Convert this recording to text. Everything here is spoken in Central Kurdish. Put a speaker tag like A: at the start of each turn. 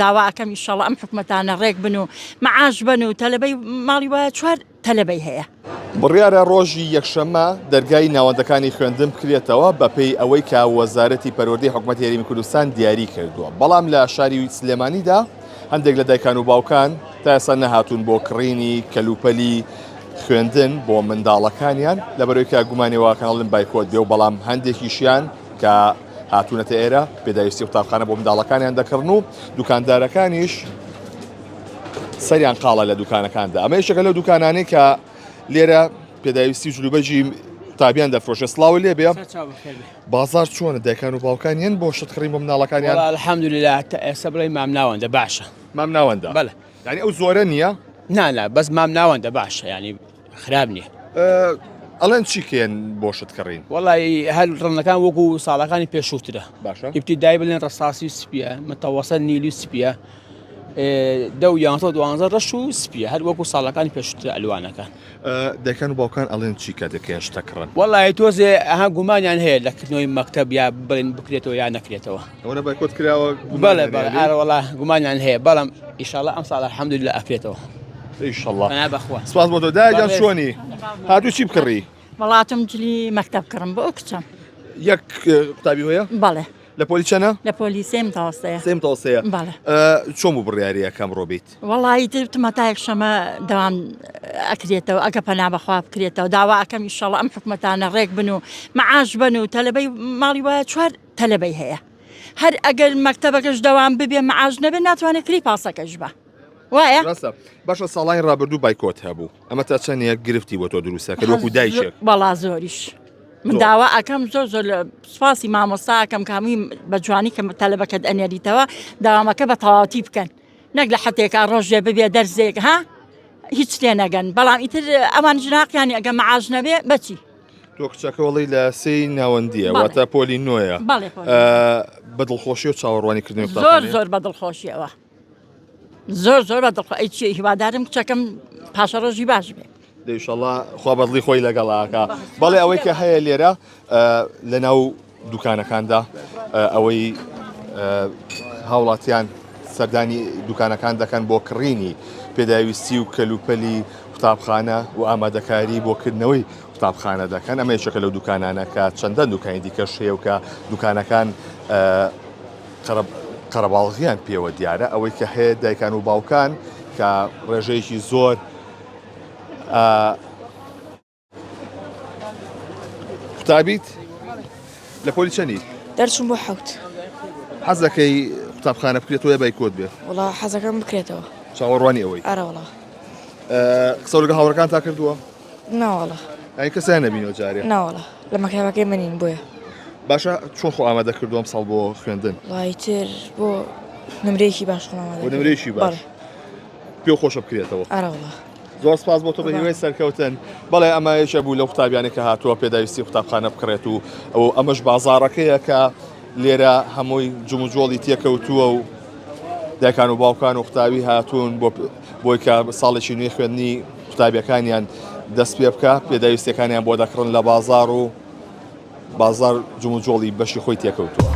A: داواکەم ئینشاڵڵا ئەم حکومەتانە ڕێک بن و مەعاش بن و تەلەبەی ماڵی وایە 4 تەلەبەی هەیە.
B: بڕیارە ڕۆژی یەکشەممە دەرگای ناوەندەکانی خوێندن بکرێتەوە بەپێی ئەوەی کە وەزارەتی پەروەردەی حکوومەتی هەرێمی کوردستان دیاری کردووە. بەڵام لە شاری سلێمانیدا هەندێک لە دایکان و باوکان تا ئێستا نەهاتوون بۆ کڕینی کەلوپەلی خوێندن بۆ منداڵەکانیان لەبەرەوەی کە گومانیەوەکانڵن بایکۆت بێ و بەڵام هەندێکیشیان کە هاتوونەتە ئێرە پێداویستی قوتابخانە بۆ منداڵەکانیان دەکڕن و دوکاندارەکانیش سەریان قاڵە لە دوکانەکاندا. ئەمە یەکێکە لەو دوکانانەی کە لێرە پێداویستی جلوبەرجی قوتابیان دەفرۆشێ. سڵاو لێ بێ. بازار چۆنە دایکان و باوکانیان بۆ شتکڕین بۆ منداڵەکانیان؟
C: الحەمدوللا ئێستا بڵێ مام ناوەندە باشە.
B: مام ناوەندە؟ بەڵێ. یعنی ئەو زۆرە نییە؟
C: نا بەس مام ناوەندە باشە، ینی خراب نییە.
B: ئەڵێن چیکێن بۆ شتکڕین؟
C: وەڵی هەر ڕەنەکان وەکو ساڵەکانی پێشووترە.
B: باشە.
C: ئیبتیدای بڵێن ڕەساسی سپیە، متەوەسەط نیلی سپیە، 12 ڕەش و سپیە، هەر وەکو ساڵەکانی پێشووترە ئەلوانەکان.
B: دایکان و باوکان ئەڵێن چی کە دەکەن شتەکڕن؟
C: وەڵی تۆزێ ئەها گومانیان هەیە لەکردنەوەی مەکتەب یا بڵێن بکرێتەوە یا نەکرێتەوە.
B: ئەوە بایکۆت کراوە؟
C: بەڵێ وەڵا گومانیان هەیە، بەڵام ئینشاڵڵا ئەم ساڵ الحەمدوللا ئەکرێتەوە.
B: ئینشاڵڵا.
C: بەخوا.
B: سپاس بۆ تۆ. دایکان چۆنی؟ هاتوو چی بکڕی؟
A: وڵاتم جلی مەکتەب کڕم بۆ کچم.
B: یەک قوتابی هەیە؟
A: بەڵێ.
B: لە پۆلی چەنە؟
A: لە پۆلی سێم تاوەستەیە.
B: سێم تاوەستەیە.
A: بەڵێ.
B: چۆن بوو بڕیاریە کەم ڕۆبیت؟
A: وەڵی ترتمە تا یەکشەمە دەوام ئەکرێتەوە ئەگە پەنا بەخوا بکرێتەوە. داواکەم ئینشاڵڵا ئەم حکومەتانە ڕێک بن و مەعاش بن و تەلەبەی ماڵی وایە 4 تەلەبەی هەیە. هەر ئەگەر مەکتەبەکەش دەوام ببێ مەعاش نەبێ ناتوانێت کری پاسەکەش بە. وایە؟
B: باشە ساڵانی ڕابردوو بایکۆت هەبوو. ئەمە تا چەندێک گرفتی بۆ تۆ دروستە کە وەکو دایکێک؟
A: بەڵا زۆریش. من داوا ئەەکەم زۆر سوپاسی مامۆستاکەم کامی بە جوانی کە تەلەبەکەت ئەنێریتەوە داوامەکە بە تەواوەتی بکەن. نەک لە حەتێکا ڕۆژێ ببێ دەرزێک ها هیچ لێ نەگەن. بەڵام ئیتر ئەمان ژناقیانی ئەگە مەعاش نەبێ بەچی؟
B: تۆ کچەکە وەڵی لە سێی ناوەندیە واتە پۆلی نوێیە. بەدڵخۆشی و چاوەڕوانیکردنی
A: زۆر بەدڵخۆشیەوە. زۆر بەدڵخۆ ئەی چی هیوادارم کچەکەم پاشە ڕۆژی باش بێ.
B: ئینشاڵڵا خوا بەدڵی خۆی لەگەڵاکە. بەڵێ ئەوەی کە هەیە لێرە لە ناو دوکانەکاندا ئەوەی هاوڵاتیان سەردانی دوکانەکان دەکەن بۆ کڕینی پێداویستی و کەلوپەلی قوتابخانە و ئامادەکاری بۆکردنەوەی قوتابخانە دەکەن. ئەمە یەکێکە لەو دوکانانە کە چەندەن دوکانی دیکەش هەیە و کە دوکانەکان قەرەباڵغیان پێوە دیارە. ئەوەی کە هەیە دایکان و باوکان کە ڕێژەیەکی زۆر قوتابیت لە پۆلی چەندی؟
D: دەرچوون بۆ 7.
B: حەز دەکەی قوتابخانە بکرێتەوە یا بایکۆت بێ؟
D: وڵا حەزەکەم بکرێتەوە.
B: چاوەڕوانی ئەوەی؟
D: ئارە وڵا.
B: قسە لەگەڵ هاوڕەکان تا کردووە؟
D: ناوەڵا.
B: ئەی کەسیان نەبینەوە جارێ؟
D: ناوەڵا لە مەکتەبەکەی منین بۆیە.
B: باشە چۆن خۆ ئامادە کردووە ئەم ساڵ بۆ خوێندن؟
D: وڵی تر بۆ نمرەیەکی باش خۆم ئامادە.
B: بۆ نمرەیەکی باش؟ پێ خۆشە بکرێتەوە؟
D: ئارە وڵا.
B: زۆر سپاس بۆ تۆ بە هیوای سەرکەوتن. بەڵێ ئەمە یەکێک بوو لەو قوتابیانێک کە هاتووە پێداویستی قوتابخانە بکڕێت و ئەمەش بازاڕەکەیە کە لێرە هەمووی جموجۆڵی تێکەوتووە و دایکان و باوکان و قوتابی هاتوون بۆی کە ساڵێکی نوێی خوێندنی قوتابیەکانیان دەست پێ بکە پێداویستەکانیان بۆ دەکڕن لە بازار و بازار جموجۆڵی بەشی خۆی تێکەوتووە.